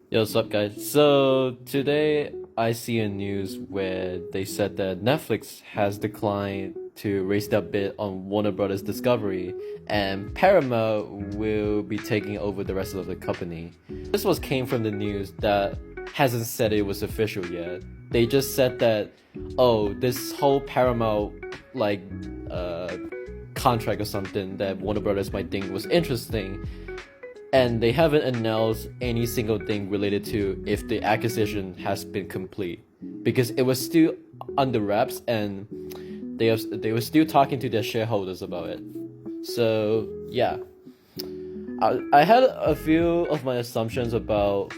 Yo, what's up, guys? So today I see a news where they said that Netflix has declined to raise their bid on Warner Brothers Discovery, and Paramount will be taking over the rest of the company. This was came from the news that hasn't said it was official yet. They just said that, oh, this whole Paramount like uh contract or something that Warner Brothers might think was interesting, and they haven't announced any single thing related to if the acquisition has been complete, because it was still under wraps, and they were still talking to their shareholders about it. So yeah, I had a few of my assumptions about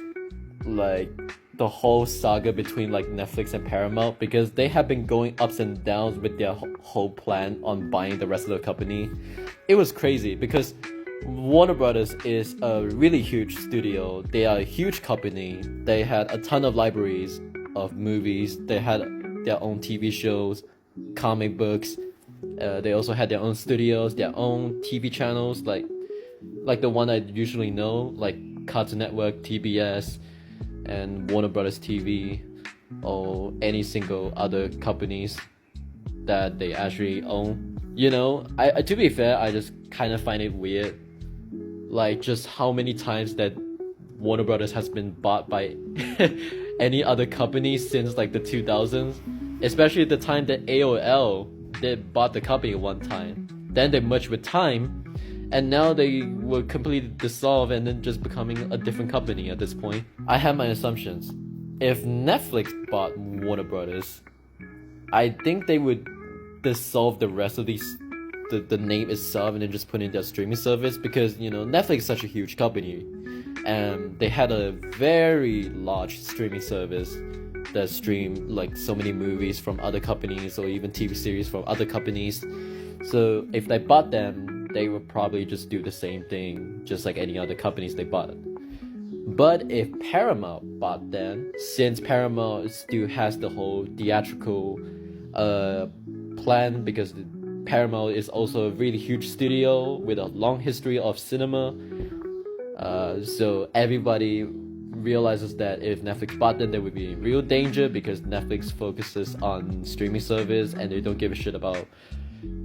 like the whole saga between like Netflix and Paramount, because they have been going ups and downs with their whole plan on buying the rest of the company. It was crazy because Warner Brothers is a really huge studio. They are a huge company. They had a ton of libraries of movies. They had their own TV shows, comic books. They also had their own studios, their own TV channels, like the one I usually know, like Cartoon Network, TBS, and Warner Brothers TV, or any single other companies that they actually own. To be fair, I just kind of find it weird, like just how many times that Warner Brothers has been bought by any other company since like the 2000s, especially the time that AOL did bought the company one time. Then they merged with Time, and now they were completely dissolved and then just becoming a different company at this point. I have my assumptions. If Netflix bought Warner Brothers, I think they would dissolve the rest of the name itself and then just put in their streaming service, because Netflix is such a huge company, and they had a very large streaming service that streamed like so many movies from other companies or even TV series from other companies. So if they bought them, they would probably just do the same thing just like any other companies they bought. But if Paramount bought them, since Paramount still has the whole theatrical plan, because Paramount is also a really huge studio with a long history of cinema. So everybody realizes that if Netflix bought them, they would be in real danger, because Netflix focuses on streaming service and they don't give a shit about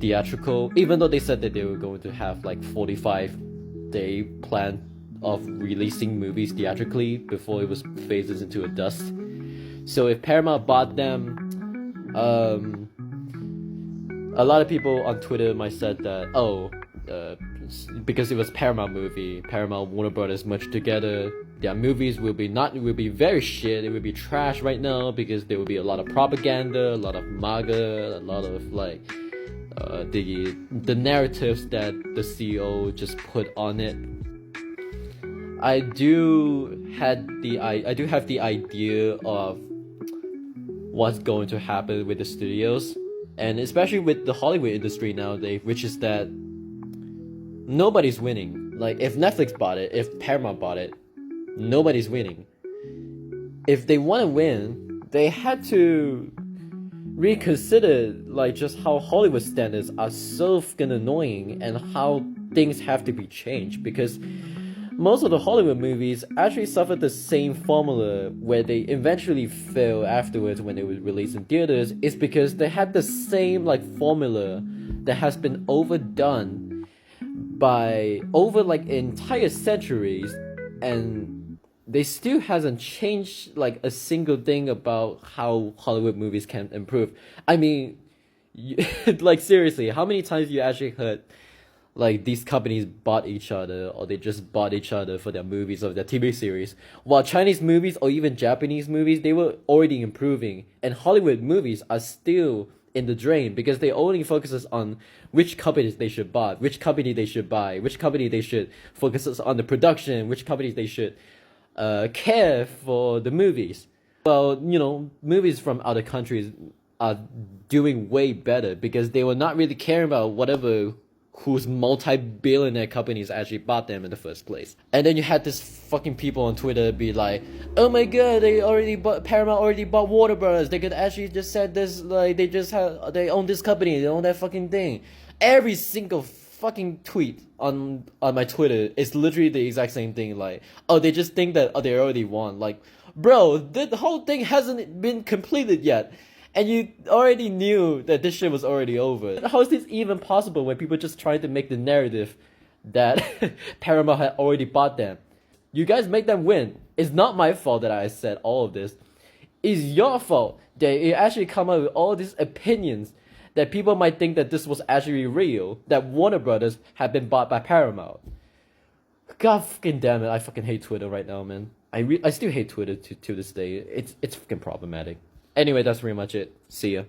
theatrical, even though they said that they were going to have like 45-day plan of releasing movies theatrically before it was phases into a dust. So if Paramount bought them, a lot of people on Twitter might said that, because it was Paramount movie, Paramount Warner Brothers merged together, their movies will be very shit. It will be trash right now, because there will be a lot of propaganda, a lot of MAGA, a lot of like the narratives that the CEO just put on it. I do have the idea of what's going to happen with the studios, and especially with the Hollywood industry nowadays, which is that nobody's winning. Like if Netflix bought it, if Paramount bought it, nobody's winning. If they want to win, they had to reconsider like just how Hollywood standards are so fucking annoying and how things have to be changed, because most of the Hollywood movies actually suffered the same formula where they eventually fail afterwards when they were released in theaters. Is because they had the same like formula that has been overdone by over like entire centuries, and they still hasn't changed like a single thing about how Hollywood movies can improve. I mean, like seriously, how many times you actually heard like these companies bought each other, or they just bought each other for their movies or their TV series, while Chinese movies or even Japanese movies, they were already improving, and Hollywood movies are still in the drain, because they only focuses on which companies they should buy, which company they should buy, which company they should focus on the production, which companies they should care for the movies. Well, movies from other countries are doing way better, because they were not really caring about whatever whose multi-billionaire companies actually bought them in the first place. And then you had this fucking people on Twitter be like, oh my god, Paramount already bought Warner Brothers. They could actually just said this, like they own this company, they own that fucking thing. Every single fucking tweet on my Twitter is literally the exact same thing. Like, oh, they just think that they already won. Like, bro, the whole thing hasn't been completed yet, and you already knew that this shit was already over. How is this even possible when people just trying to make the narrative that Paramount had already bought them? You guys make them win. It's not my fault that I said all of this. It's your fault that you actually come up with all these opinions that people might think that this was actually real, that Warner Brothers had been bought by Paramount. God fucking damn it, I fucking hate Twitter right now, man. I still hate Twitter to this day. It's fucking problematic. Anyway, that's pretty much it. See ya.